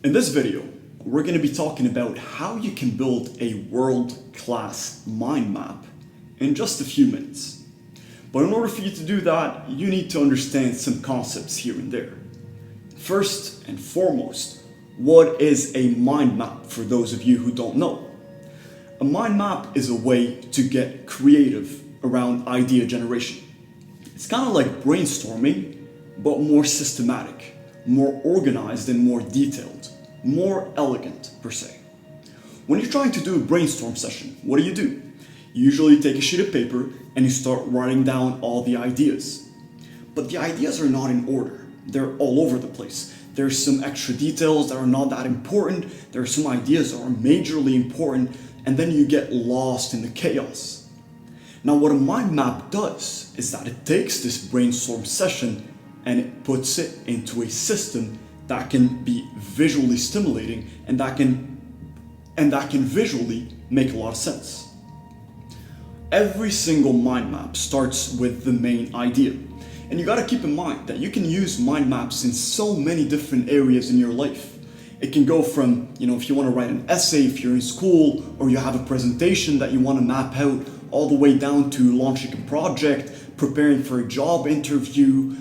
In this video, we're going to be talking about how you can build a world-class mind map in just a few minutes. But in order for you to do that, you need to understand some concepts here and there. First and foremost, what is a mind map for those of you who don't know? A mind map is a way to get creative around idea generation. It's kind of like brainstorming, but more systematic, more organized and more detailed, more elegant per se. When you're trying to do a brainstorm session, what do? You usually take a sheet of paper and you start writing down all the ideas. But the ideas are not in order. They're all over the place. There's some extra details that are not that important. There are some ideas that are majorly important, and then you get lost in the chaos. Now, what a mind map does is that it takes this brainstorm session and it puts it into a system that can be visually stimulating and that can visually make a lot of sense. Every single mind map starts with the main idea. And you gotta keep in mind that you can use mind maps in so many different areas in your life. It can go from, if you want to write an essay, if you're in school, or you have a presentation that you want to map out, all the way down to launching a project, preparing for a job interview,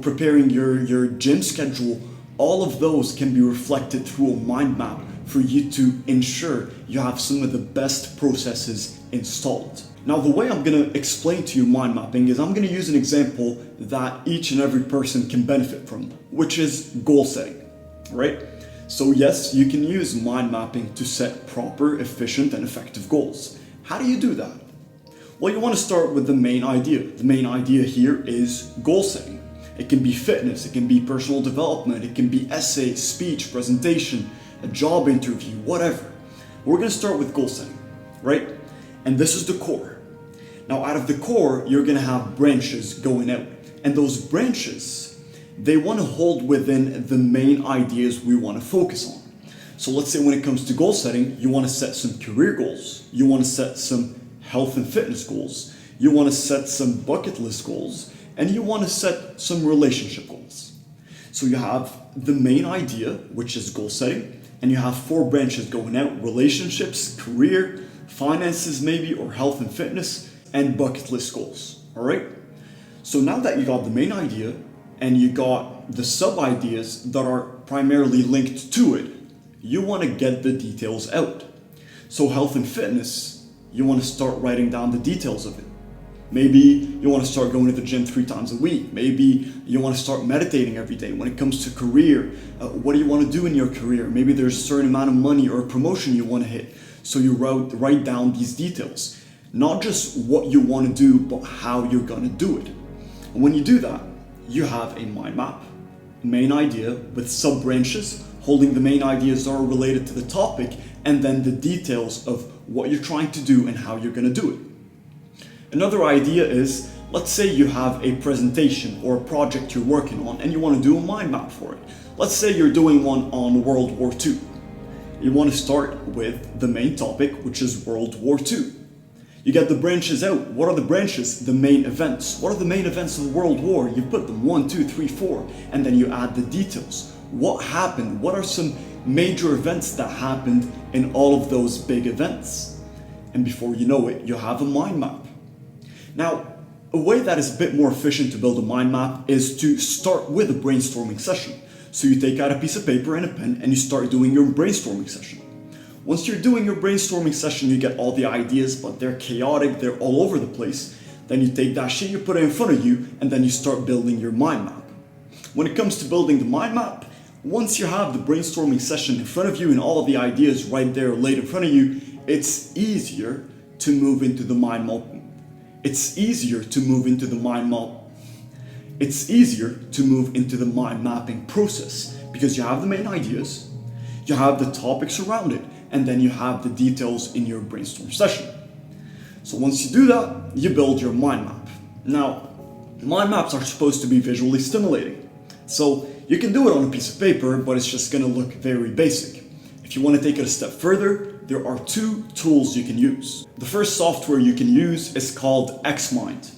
preparing your gym schedule. All of those can be reflected through a mind map for you to ensure you have some of the best processes installed. Now, the way I'm going to explain to you mind mapping is I'm going to use an example that each and every person can benefit from, which is goal setting, right? So yes, you can use mind mapping to set proper, efficient, and effective goals. How do you do that? Well, you want to start with the main idea. The main idea here is goal setting. It can be fitness, it can be personal development, it can be essay, speech, presentation, a job interview, whatever. We're going to start with goal setting, right? And this is the core. Now, out of the core, you're going to have branches going out. And those branches, they want to hold within the main ideas we want to focus on. So let's say when it comes to goal setting, you want to set some career goals. You want to set some health and fitness goals. You want to set some bucket list goals. And you want to set some relationship goals. So you have the main idea, which is goal setting, and you have 4 branches going out: relationships, career, finances maybe, or health and fitness, and bucket list goals, all right? So now that you got the main idea and you got the sub-ideas that are primarily linked to it, you want to get the details out. So health and fitness, you want to start writing down the details of it. Maybe you want to start going to the gym 3 times a week. Maybe you want to start meditating every day. When it comes to career, what do you want to do in your career? Maybe there's a certain amount of money or a promotion you want to hit. So you write down these details. Not just what you want to do, but how you're going to do it. And when you do that, you have a mind map, main idea with sub-branches, holding the main ideas that are related to the topic, and then the details of what you're trying to do and how you're going to do it. Another idea is, let's say you have a presentation or a project you're working on and you want to do a mind map for it. Let's say you're doing one on World War II. You want to start with the main topic, which is World War II. You get the branches out. What are the branches? The main events. What are the main events of the World War? You put them 1, 2, 3, 4, and then you add the details. What happened? What are some major events that happened in all of those big events? And before you know it, you have a mind map. Now, a way that is a bit more efficient to build a mind map is to start with a brainstorming session. So you take out a piece of paper and a pen and you start doing your brainstorming session. Once you're doing your brainstorming session, you get all the ideas, but they're chaotic, they're all over the place. Then you take that sheet, you put it in front of you, and then you start building your mind map. When it comes to building the mind map, once you have the brainstorming session in front of you and all of the ideas right there laid in front of you, it's easier to move into the mind map. It's easier to move into the mind mapping process because you have the main ideas, you have the topics around it, and then you have the details in your brainstorm session. So once you do that, you build your mind map. Now, mind maps are supposed to be visually stimulating. So you can do it on a piece of paper, but it's just gonna look very basic. If you want to take it a step further, there are 2 tools you can use. The first software you can use is called Xmind.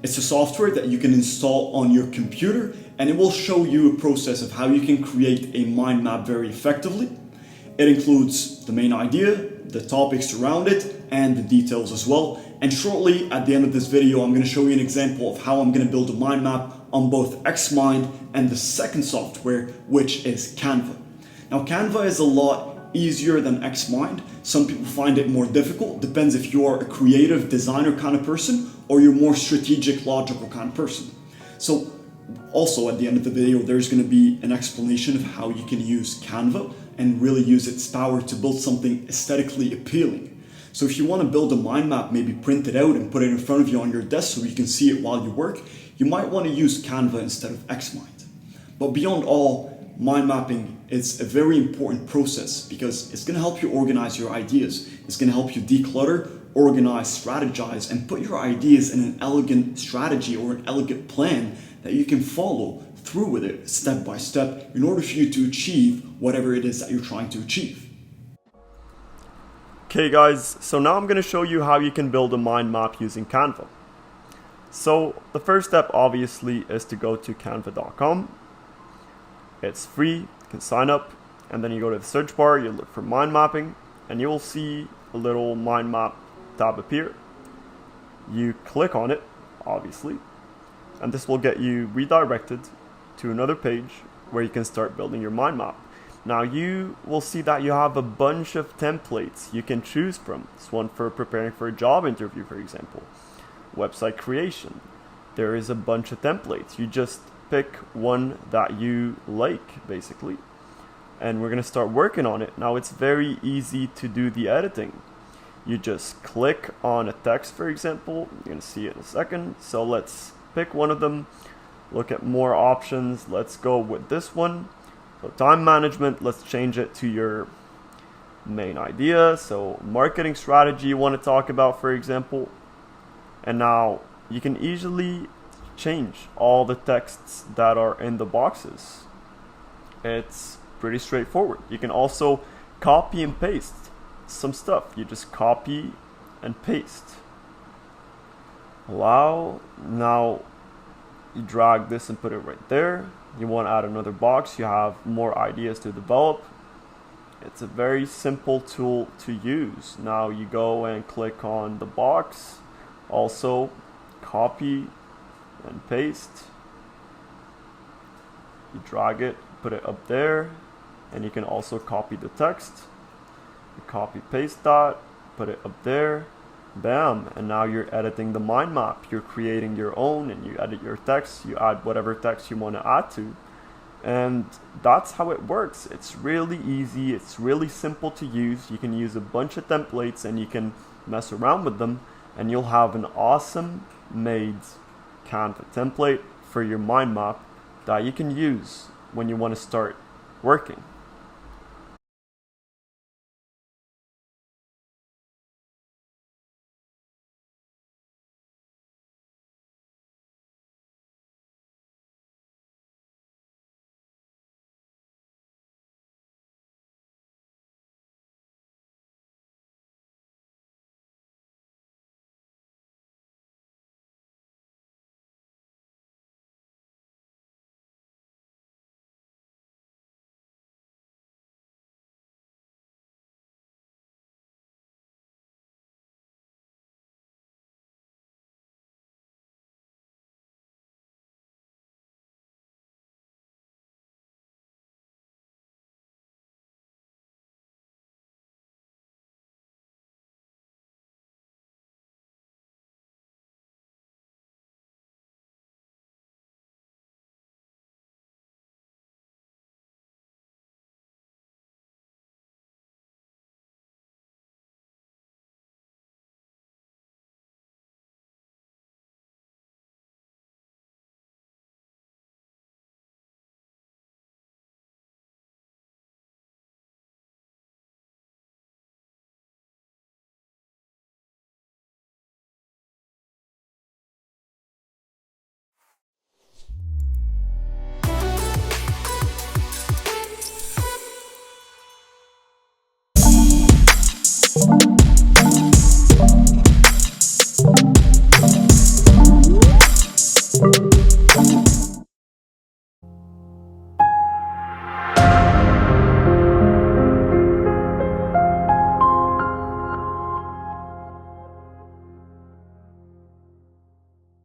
It's a software that you can install on your computer and it will show you a process of how you can create a mind map very effectively. It includes the main idea, the topics around it, and the details as well. And shortly at the end of this video, I'm going to show you an example of how I'm going to build a mind map on both Xmind and the second software, which is Canva. Now, Canva is a lot easier than Xmind. Some people find it more difficult. Depends if you are a creative designer kind of person or you're more strategic, logical kind of person. So also at the end of the video, there's going to be an explanation of how you can use Canva and really use its power to build something aesthetically appealing. So if you want to build a mind map, maybe print it out and put it in front of you on your desk so you can see it while you work, you might want to use Canva instead of Xmind. But beyond all, mind mapping is a very important process because it's going to help you organize your ideas. It's going to help you declutter, organize, strategize, and put your ideas in an elegant strategy or an elegant plan that you can follow through with it step by step in order for you to achieve whatever it is that you're trying to achieve. Okay guys, so now I'm going to show you how you can build a mind map using Canva. So the first step obviously is to go to canva.com. It's free, you can sign up, and then you go to the search bar, you look for mind mapping, and you will see a little mind map tab appear. You click on it, obviously, and this will get you redirected to another page where you can start building your mind map. Now you will see that you have a bunch of templates you can choose from. This one for preparing for a job interview, for example. Website creation. There is a bunch of templates. You just pick one that you like, basically. And we're going to start working on it. Now it's very easy to do the editing. You just click on a text, for example. You're going to see it in a second. So let's pick one of them. Look at more options. Let's go with this one. So time management, let's change it to your main idea. So marketing strategy you want to talk about, for example. And now you can easily change all the texts that are in the boxes. It's pretty straightforward. You can also copy and paste some stuff. You just copy and paste. Allow. Now you drag this and put it right there. You want to add another box, you have more ideas to develop. It's a very simple tool to use. Now you go and click on the box, also copy and paste. You drag it, put it up there, and you can also copy the text. You copy paste that, put it up there. Bam, and now you're editing the mind map. You're creating your own and you edit your text. You add whatever text you want to add to. And that's how it works. It's really easy. It's really simple to use. You can use a bunch of templates and you can mess around with them. And you'll have an awesome made Canva template for your mind map that you can use when you want to start working.